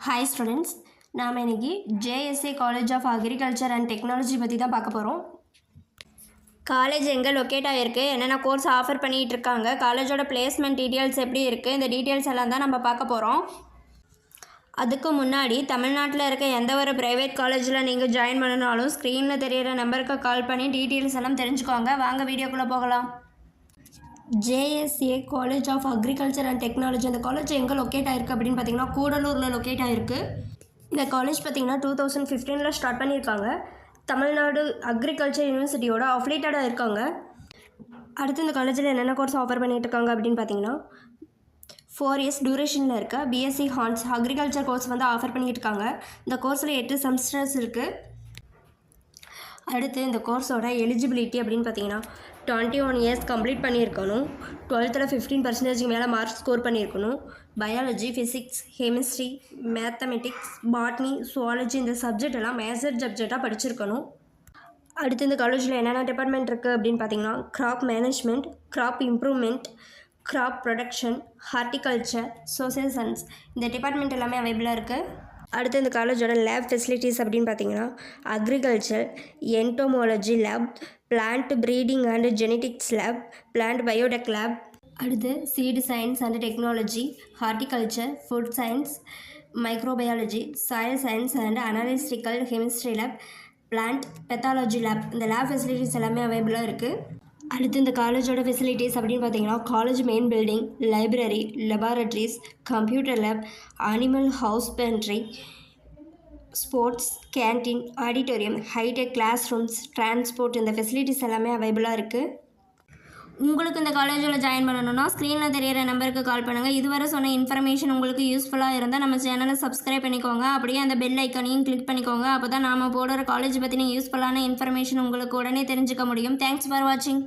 Hi students, நாம் இன்றைக்கி JSA college of agriculture and technology பற்றி தான் பார்க்க போகிறோம். காலேஜ் எங்கே லொக்கேட் ஆகிருக்கு, என்னென்ன கோர்ஸ் ஆஃபர் பண்ணிகிட்டு இருக்காங்க, காலேஜோட பிளேஸ்மெண்ட் டீட்டெயில்ஸ் எப்படி இருக்குது, இந்த டீட்டெயில்ஸ் எல்லாம் தான் நம்ம பார்க்க போகிறோம். அதுக்கு முன்னாடி தமிழ்நாட்டில் இருக்க எந்த ஒரு ப்ரைவேட் காலேஜில் நீங்கள் ஜாயின் பண்ணனாலும் ஸ்க்ரீனில் தெரியிற நம்பருக்கு கால் பண்ணி டீட்டெயில்ஸ் எல்லாம் தெரிஞ்சுக்கோங்க. வாங்க வீடியோக்குள்ளே போகலாம். JSA college of agriculture and technology, அந்த காலேஜ் எங்கே லொக்கேட் ஆகிருக்கு அப்படின்னு பார்த்தீங்கன்னா கூடலூரில் லொக்கேட் ஆகிருக்கு. இந்த காலேஜ் பார்த்திங்கன்னா 2015 ஸ்டார்ட் பண்ணியிருக்காங்க. தமிழ்நாடு அக்ரிகல்ச்சர் யூனிவர்சிட்டியோட அஃபிலியேட்டடாக இருக்காங்க. அடுத்து இந்த காலேஜில் என்னென்ன கோர்ஸ் ஆஃபர் பண்ணிகிட்டு இருக்காங்க அப்படின்னு பார்த்தீங்கன்னா 4 years டியூரேஷனில் இருக்க பிஎஸ்சி ஹார்ட்ஸ் அக்ரிகல்ச்சர் கோர்ஸ் வந்து ஆஃபர் பண்ணிகிட்டு இருக்காங்க. இந்த கோர்ஸில் 8 செமஸ்டர்ஸ் இருக்குது. அடுத்து இந்த கோர்ஸோட எலிஜிபிலிட்டி அப்படின்னு பார்த்தீங்கன்னா 21 years கம்ப்ளீட் பண்ணியிருக்கணும். 12th 15% மேலே மார்க் ஸ்கோர் பண்ணியிருக்கணும். Biology, physics, chemistry, mathematics, botany, zoology இந்த சப்ஜெக்ட் எல்லாம் மேஜர் சப்ஜெக்டாக படிச்சிருக்கணும். அடுத்து இந்த காலேஜில் என்னென்ன டிபார்ட்மெண்ட் இருக்குது அப்படின்னு பார்த்தீங்கன்னா crop management, crop improvement, crop production, horticulture, social science இந்த டிபார்ட்மெண்ட் எல்லாமே அவைலபிளாக இருக்குது. அடுத்து இந்த காலேஜோட லேப் ஃபெசிலிட்டிஸ் அப்படின்னு பார்த்தீங்கன்னா agriculture, entomology lab, plant breeding and genetics lab, plant biotech lab, அடுத்து seed science and technology, horticulture, food science, microbiology, soil science and analytical chemistry lab, plant pathology lab இந்த லேப் ஃபெசிலிட்டிஸ் எல்லாமே அவைலபிளாக இருக்குது. அடுத்து இந்த காலேஜோட ஃபெசிலிட்டிஸ் அப்படின்னு பார்த்தீங்கன்னா college main building, library, laboratories, computer lab, animal husbandry, sports, canteen, auditorium, hi-tech class rooms, transport இந்த ஃபெசிலிட்டிஸ் எல்லாமே அவைலபிளாக இருக்குது. உங்களுக்கு இந்த காலேஜில் ஜாயின் பண்ணணும்னா ஸ்க்ரீனில் தெரியிற நம்பருக்கு கால் பண்ணுங்கள். இதுவரை சொன்ன இன்ஃபர்மேஷன் உங்களுக்கு யூஸ்ஃபுல்லாக இருந்தால் நம்ம சேனலை சப்ஸ்கிரைப் பண்ணிக்கோங்க. அப்படியே அந்த பெல் ஐக்கனையும் கிளிக் பண்ணிக்கோங்க. அப்போ தான் நாம் போடுற காலேஜ் பற்றின யூஸ்ஃபுல்லான இன்ஃபர்மேஷன் உங்களுக்கு உடனே தெரிஞ்சுக்க முடியும். தேங்க்ஸ் ஃபார் வாட்சிங்.